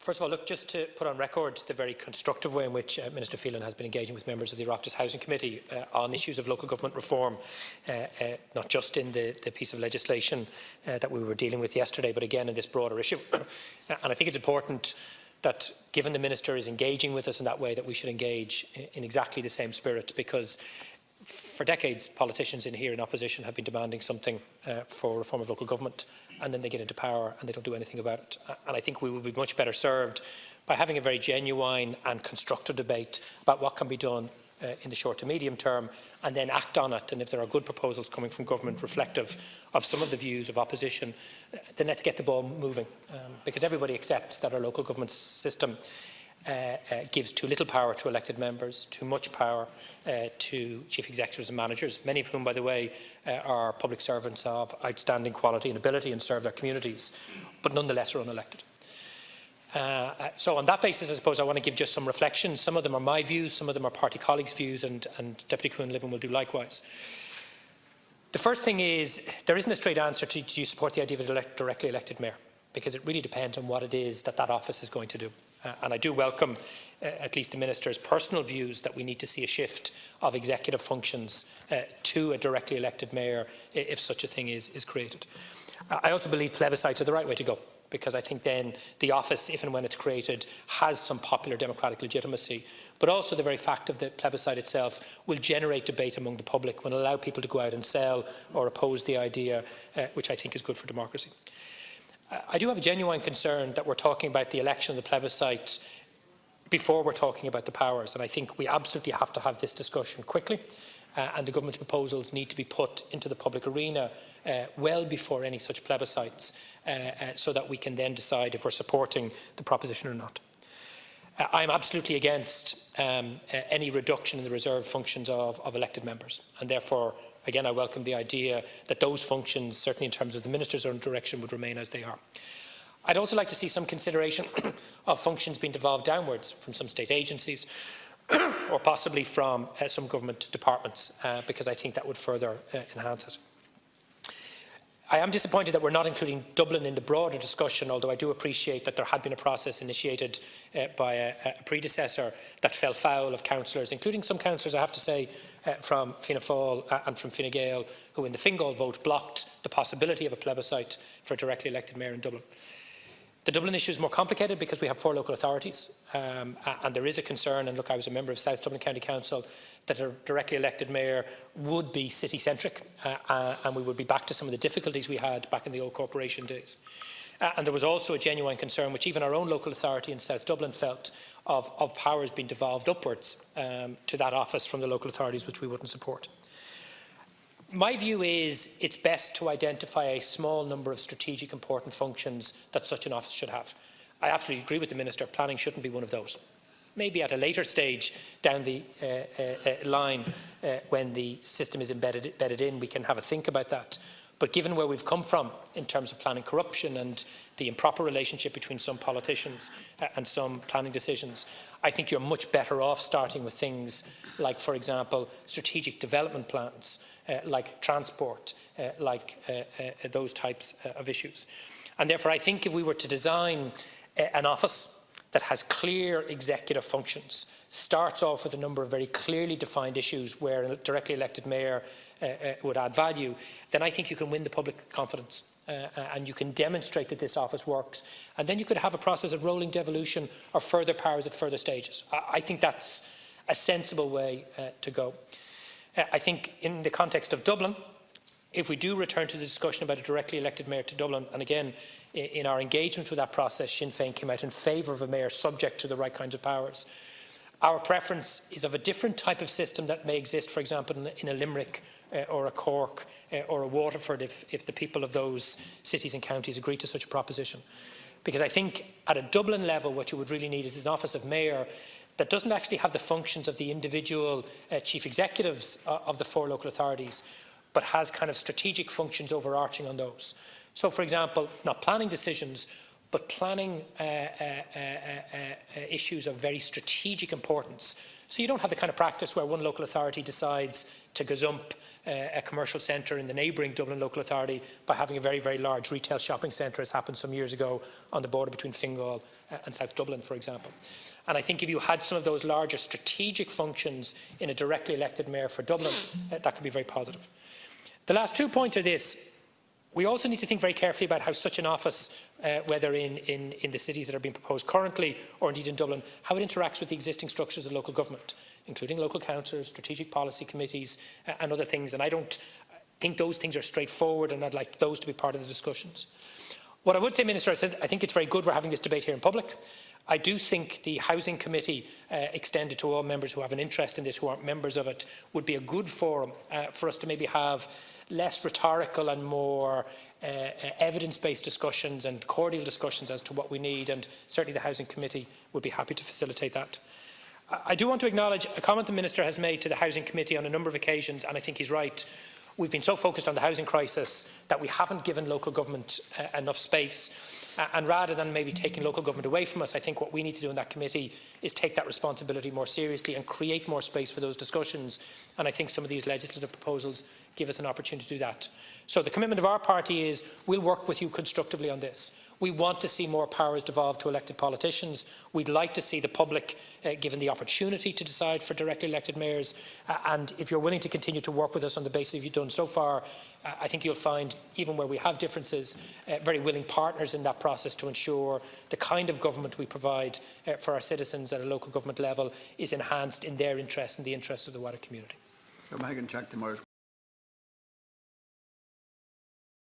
First of all, look, just to put on record the very constructive way in which Minister Phelan has been engaging with members of the Oireachtas Housing Committee on issues of local government reform, not just in the piece of legislation that we were dealing with yesterday, but again in this broader issue. And I think it's important that, given the Minister is engaging with us in that way, that we should engage in exactly the same spirit, because for decades politicians in here in opposition have been demanding something for reform of local government, and then they get into power and they don't do anything about it. And I think we would be much better served by having a very genuine and constructive debate about what can be done in the short to medium term, and then act on it. And if there are good proposals coming from government reflective of some of the views of opposition, then let's get the ball moving, because everybody accepts that our local government system gives too little power to elected members, too much power to chief executives and managers, many of whom, by the way, are public servants of outstanding quality and ability and serve their communities, but nonetheless are unelected. So on that basis, I suppose I want to give just some reflections. Some of them are my views, some of them are party colleagues' views, and Deputy Quinlivan will do likewise. The first thing is, there isn't a straight answer to do you support the idea of a directly elected mayor, because it really depends on what it is that that office is going to do. And I do welcome at least the Minister's personal views that we need to see a shift of executive functions to a directly elected mayor if such a thing is created. I also believe plebiscites are the right way to go, because I think then the office, if and when it's created, has some popular democratic legitimacy. But also the very fact of the plebiscite itself will generate debate among the public, will allow people to go out and sell or oppose the idea, which I think is good for democracy. I do have a genuine concern that we're talking about the election of the plebiscite before we're talking about the powers, and I think we absolutely have to have this discussion quickly, and the government's proposals need to be put into the public arena well before any such plebiscites, so that we can then decide if we're supporting the proposition or not. I'm absolutely against any reduction in the reserved functions of elected members, and therefore again, I welcome the idea that those functions, certainly in terms of the Minister's own direction, would remain as they are. I'd also like to see some consideration of functions being devolved downwards from some state agencies or possibly from some government departments, because I think that would further enhance it. I am disappointed that we're not including Dublin in the broader discussion, although I do appreciate that there had been a process initiated by a predecessor that fell foul of councillors, including some councillors, I have to say, from Fianna Fáil and from Fine Gael, who in the Fingal vote blocked the possibility of a plebiscite for a directly elected mayor in Dublin. The Dublin issue is more complicated because we have 4 local authorities, and there is a concern, and look, I was a member of South Dublin County Council, that a directly elected mayor would be city-centric, and we would be back to some of the difficulties we had back in the old corporation days. And there was also a genuine concern, which even our own local authority in South Dublin felt, of powers being devolved upwards to that office from the local authorities, which we wouldn't support. My view is it's best to identify a small number of strategic important functions that such an office should have. I absolutely agree with the Minister, planning shouldn't be one of those. Maybe at a later stage down the line, when the system is embedded in, we can have a think about that. But given where we've come from in terms of planning corruption and the improper relationship between some politicians and some planning decisions, I think you're much better off starting with things like, for example, strategic development plans, like transport, like those types of issues. And therefore, I think if we were to design an office that has clear executive functions, starts off with a number of very clearly defined issues where a directly elected mayor would add value, then I think you can win the public confidence and you can demonstrate that this office works. And then you could have a process of rolling devolution or further powers at further stages. I think that's a sensible way to go. I think in the context of Dublin, if we do return to the discussion about a directly elected mayor to Dublin, and again, in our engagement with that process, Sinn Féin came out in favour of a mayor subject to the right kinds of powers. Our preference is of a different type of system that may exist, for example, in a Limerick or a Cork or a Waterford, if the people of those cities and counties agree to such a proposition. Because I think at a Dublin level, what you would really need is an office of mayor that doesn't actually have the functions of the individual chief executives of the 4 local authorities, but has kind of strategic functions overarching on those. So, for example, not planning decisions, but planning issues of very strategic importance. So you don't have the kind of practice where one local authority decides to gazump a commercial centre in the neighbouring Dublin local authority by having a very, very large retail shopping centre, as happened some years ago on the border between Fingal and South Dublin, for example. And I think if you had some of those larger strategic functions in a directly elected mayor for Dublin, that could be very positive. The last 2 points are this. We also need to think very carefully about how such an office, whether in the cities that are being proposed currently or indeed in Dublin, how it interacts with the existing structures of local government, including local councils, strategic policy committees and other things. And I don't think those things are straightforward, and I'd like those to be part of the discussions. What I would say, Minister, I think it's very good we're having this debate here in public. I do think the Housing Committee, extended to all members who have an interest in this, who aren't members of it, would be a good forum for us to maybe have less rhetorical and more evidence-based discussions and cordial discussions as to what we need, and certainly the Housing Committee would be happy to facilitate that. I do want to acknowledge a comment the Minister has made to the Housing Committee on a number of occasions, and I think he's right. We've been so focused on the housing crisis that we haven't given local government enough space. And rather than maybe taking local government away from us, I think what we need to do in that committee is take that responsibility more seriously and create more space for those discussions. And I think some of these legislative proposals give us an opportunity to do that. So the commitment of our party is we'll work with you constructively on this. We want to see more powers devolved to elected politicians. We'd like to see the public given the opportunity to decide for directly elected mayors. And if you're willing to continue to work with us on the basis you've done so far, I think you'll find, even where we have differences, very willing partners in that process to ensure the kind of government we provide for our citizens at a local government level is enhanced in their interests and the interests of the wider community.